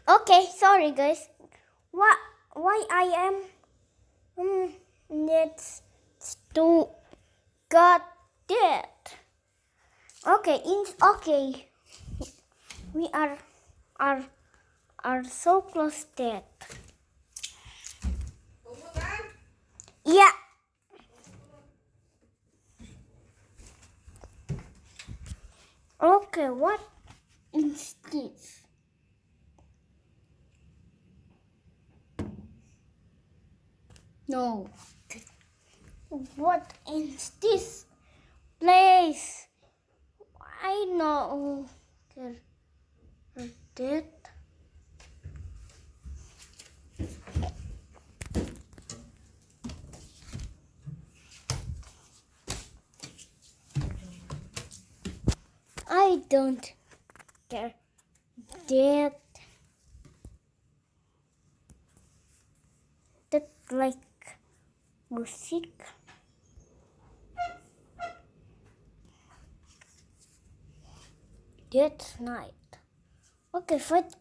Okay, sorry guys. Why I am let's to got it. Okay, okay. We are are so close dead. Yeah. Okay, what is this? No. What is this place? I know. Dead. I don't care. Dead. That like music. Dead night. Okay, fight.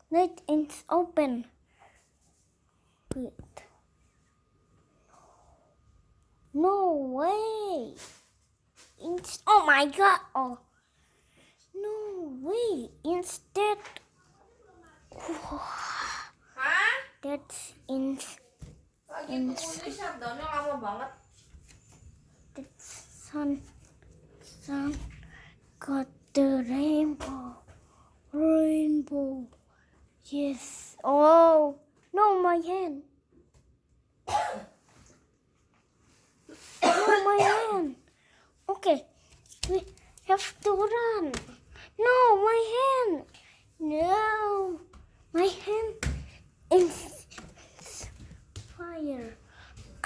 Night is open. Wait. No way. Oh my god. Oh. No way. Instead. That's Lagi tulis shutdownnya lama banget. That's sun got the rainbow. Yes. Oh no, my hand. No, my hand. Okay, we have to run. No, my hand. No, my hand is fire.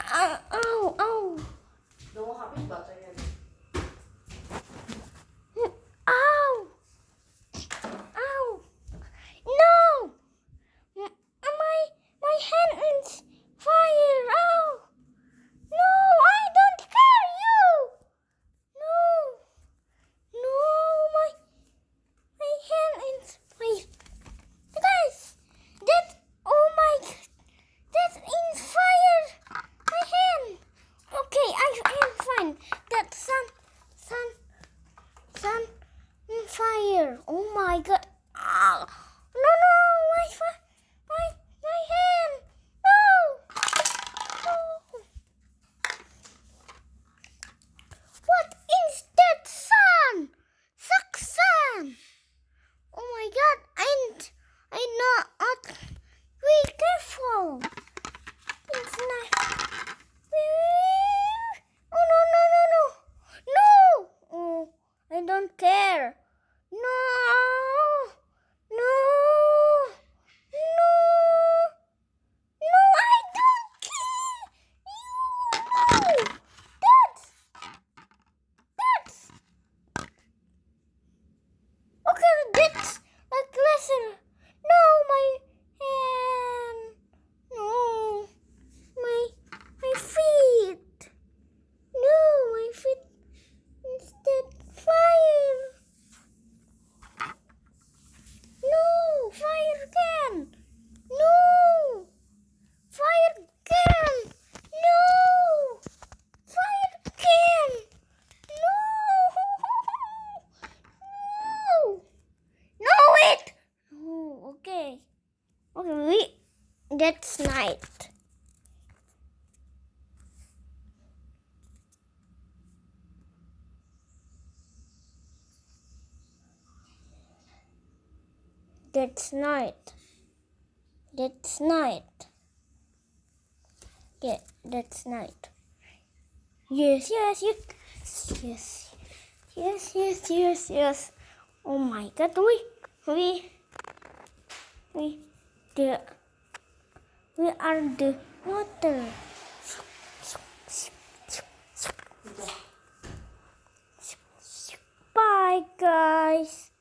Ow, ow. Udah mau habis baterainya. Ow! Ow! No! My hand is fire! Ow! No! I don't care you! No! No! My hand is fire! Guys! That... Oh my god! That's in fire! My hand! Okay, I am fine. That sun fire. Oh my god. Ah. No, my hand. No. No. What is that sun? Sun. Oh my god. I not be careful. It's not. Oh no. No. Oh, I don't care. No. I don't care. You. No. That's. Okay, that's like lesson. No, my hand. No. My feet. No, my feet instead fire. No, fire again. No, fire again. No, fire again. No, wait. Oh, okay. That's night. That's night. Yeah, that's night. Yes. Oh my god, we the we are the water. Bye guys.